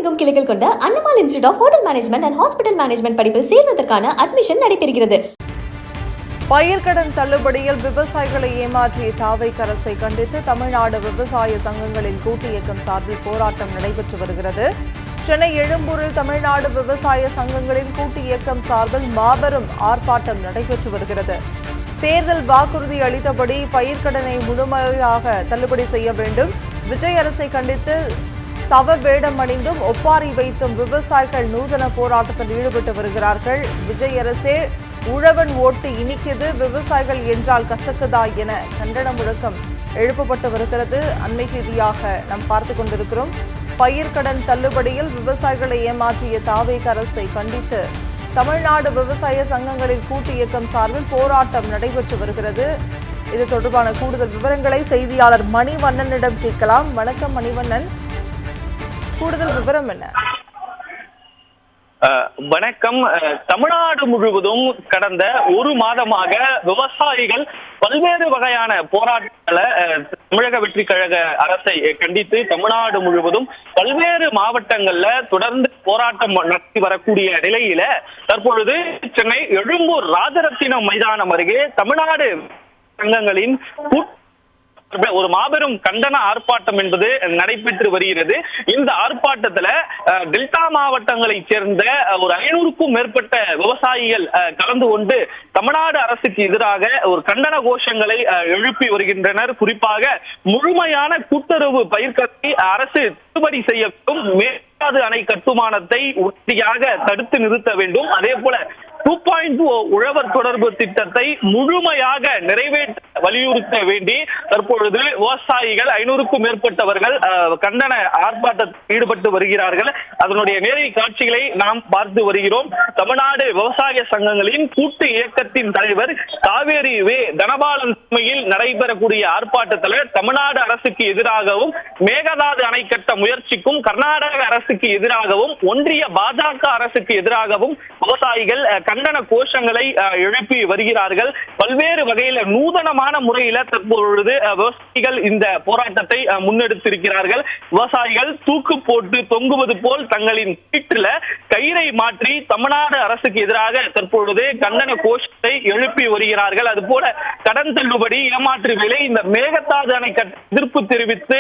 எங்கும் கிளைகள் கொண்ட Annamal institute of hotel management and hospital management படிப்பில் சேர்வதற்கான அட்மிஷன் நடைபெறுகிறது. பயிர்க்கடன் தள்ளுபடியில் விவசாயிகளை ஏமாற்றிய தாவேக அரசை கண்டித்து தமிழ்நாடு விவசாய சங்கங்களின் கூட்டு இயக்கம் சார்பில் போராட்டம் நடைபெற்று வருகிறது. சென்னை எழும்பூரில் தமிழ்நாடு விவசாய சங்கங்களின் கூட்டு இயக்கம் சார்பில் மாபெரும் ஆர்ப்பாட்டம் நடைபெற்று வருகிறது. தேர்தல் வாக்குறுதி அளித்தபடி பயிர்க்கடனை முழுமையாக தள்ளுபடி செய்ய வேண்டும். விஜய் அரசை கண்டித்து சவ வேடம் அணிந்தும் ஒப்பாரி வைத்தும் விவசாயிகள் நூதன போராட்டத்தில் ஈடுபட்டு வருகிறார்கள். விஜய் அரசே உழவன் ஓட்டு இனிக்குது, விவசாயிகள் என்றால் கசக்குதா என கண்டன முழக்கம் எழுப்பப்பட்டு வருகிறது. அண்மை செய்தியாக நாம் பார்த்து கொண்டிருக்கிறோம். பயிர்க்கடன் தள்ளுபடியில் விவசாயிகளை ஏமாற்றிய தாவேக அரசை கண்டித்து தமிழ்நாடு விவசாய சங்கங்களின் கூட்டு இயக்கம் சார்பில் போராட்டம் நடைபெற்று வருகிறது. இது தொடர்பான கூடுதல் விவரங்களை செய்தியாளர் மணிவண்ணனிடம் கேட்கலாம். வணக்கம் மணிவண்ணன், கூடுதல் விவரம் என்ன? வணக்கம். தமிழ்நாடு முழுவதும் கடந்த ஒரு மாதமாக விவசாயிகள் பல்வேறு வகையான போராட்டங்களை தமிழக வெற்றி கழக அரசை கண்டித்து தமிழ்நாடு முழுவதும் பல்வேறு மாவட்டங்கள்ல தொடர்ந்து போராட்டம் நடத்தி வரக்கூடிய நிலையில தற்பொழுது சென்னை எழும்பூர் ராஜரத்தினம் மைதானம் அருகே தமிழ்நாடு சங்கங்களின் ஒரு மாபெரும் கண்டன ஆர்ப்பாட்டம் என்பது நடைபெற்று வருகிறது. இந்த ஆர்ப்பாட்டத்துல டெல்டா மாவட்டங்களை சேர்ந்த ஒரு 500க்கும் மேற்பட்ட விவசாயிகள் கலந்து கொண்டு தமிழ்நாடு அரசுக்கு எதிராக ஒரு கண்டன கோஷங்களை எழுப்பி வருகின்றனர். குறிப்பாக முழுமையான கூட்டுறவு பயிர்க்கடனை அரசு தள்ளுபடி செய்யவும், மேகதாது அணை கட்டுமானத்தை உறுதியாக தடுத்து நிறுத்த வேண்டும், அதே போல 2.0 உழவர் தொடர்பு திட்டத்தை முழுமையாக நிறைவேற்ற வலியுறுத்த வேண்டி தற்பொழுது விவசாயிகள் 500க்கும் மேற்பட்டவர்கள் கண்டன ஆர்ப்பாட்டத்தில் ஈடுபட்டு வருகிறார்கள். அதனுடைய நேரடி காட்சிகளை நாம் பார்த்து வருகிறோம். தமிழ்நாடு விவசாய சங்கங்களின் கூட்டு இயக்கத்தின் தலைவர் காவேரி வே தனபாலன் தலைமையில் நடைபெறக்கூடிய ஆர்ப்பாட்டத்தில் தமிழ்நாடு அரசுக்கு எதிராகவும், மேகதாது அணை கட்ட முயற்சிக்கும் கர்நாடக அரசுக்கு எதிராகவும், ஒன்றிய பாஜக அரசுக்கு எதிராகவும் விவசாயிகள் கண்டன கோஷங்களை எழுப்பி வருகிறார்கள். பல்வேறு வகையில நூதனமான முறையில தற்பொழுது விவசாயிகள் இந்த போராட்டத்தை முன்னெடுத்திருக்கிறார்கள். விவசாயிகள் தூக்கு போட்டு தொங்குவது போல் தங்களின் வீட்டில கயிறை மாற்றி தமிழ்நாடு அரசுக்கு எதிராக தற்பொழுது கண்டன கோஷத்தை எழுப்பி வருகிறார்கள். அதுபோல கடன் தள்ளுபடி, ஏமாற்று விலை, இந்த மேகதாது அணை எதிர்ப்பு தெரிவித்து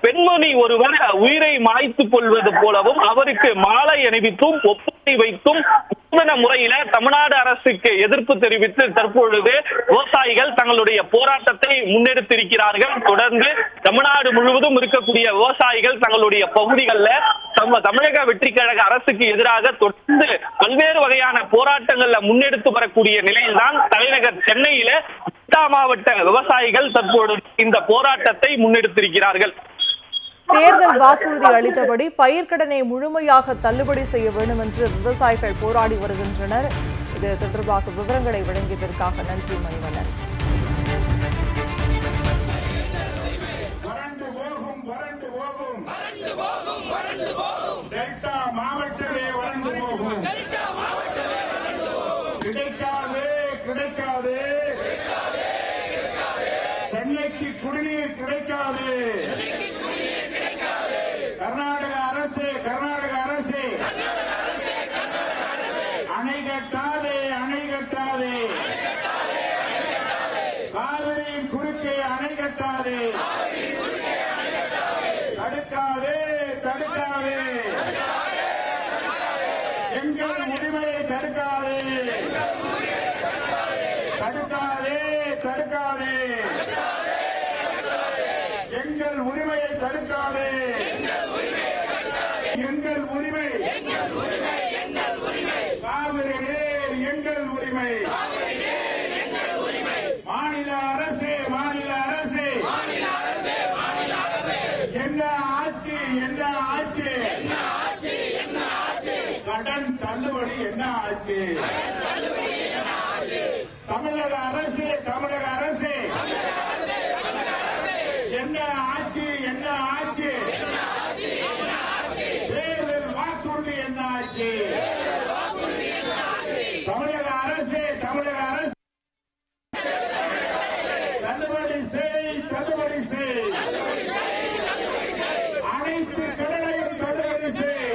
பெண்மணி ஒருவர் உயிரை மாய்த்துக் கொள்வது போலவும் அவருக்கு மாலை அணிவித்தும் ஒப்பனை வைத்தும் முறையில தமிழ்நாடு அரசுக்கு எதிர்ப்பு தெரிவித்து தற்பொழுது விவசாயிகள் தங்களுடைய போராட்டத்தை முன்னெடுத்திருக்கிறார்கள். தொடர்ந்து தமிழ்நாடு முழுவதும் இருக்கக்கூடிய விவசாயிகள் தங்களுடைய பகுதிகளில் தமிழக வெற்றி கழக அரசுக்கு எதிராக தொடர்ந்து பல்வேறு வகையான போராட்டங்கள்ல முன்னெடுத்து வரக்கூடிய நிலையில்தான் தலைநகர் சென்னையில டெல்டா மாவட்ட விவசாயிகள் தற்பொழுது இந்த போராட்டத்தை முன்னெடுத்திருக்கிறார்கள். தேர்தல் வாக்குறுதி அளித்தபடி பயிர்க்கடனை முழுமையாக தள்ளுபடி செய்ய வேண்டும் என்று விவசாயிகள் போராடி வருகின்றனர். இது தொடர்பாக விவரங்களை வழங்கியதற்காக நன்றி மணிவண்ணன். சென்னைக்கு குடிநீர் கிடைக்காது. கர்நாடக அரசு அணை கட்டாதே, அணை கட்டாதே, காவிரியின் குறுக்கே அணை கட்டாதே, தடுக்காதே, தடுக்காதே, எங்கள் உரிமையை தடுக்காதே, தடுக்காதே, தடுக்காதே, எங்கள் உரிமையை தடுக்காதே, எங்கள் உரிமை, காவிரி நீர் எங்கள் உரிமை, மாநில அரசு, மாநில அரசு, என்ன ஆட்சி, என்ன ஆட்சி, கடன் தள்ளுபடி என்ன ஆட்சி, தமிழக அரசு, தமிழக அரசு, என்ன ஆட்சி, என்ன ஆட்சி, தேர்தல் வாக்குறுதி என்ன ஆட்சி, தமிழக அரசு, தமிழக அரசு, தள்ளுபடி செய், தள்ளுபடி செய், அனைத்து கடனையும் தள்ளுபடி செய்,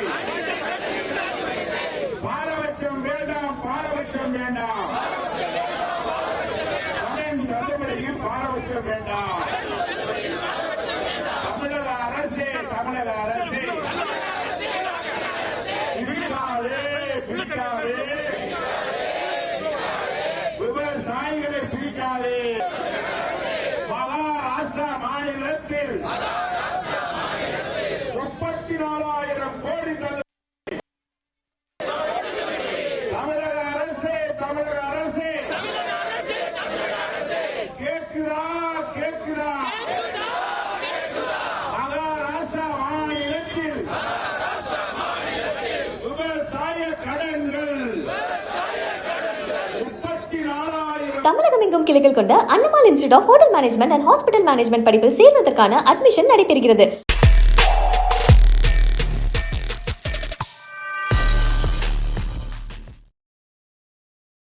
4000 கோடி தள்ளுபடி. தமிழக அரசே, தமிழக அரசே, கேக்குதா, கேக்குதா? மகாராஷ்டிரா மாநிலத்தில் விவசாய கடன்கள் 34,000 தமிழகம் எங்கும் கிளைகள் கொண்ட Annamal institute of hotel management and hospital management படிப்பில் சேர்வதற்கான அட்மிஷன் நடைபெறுகிறது.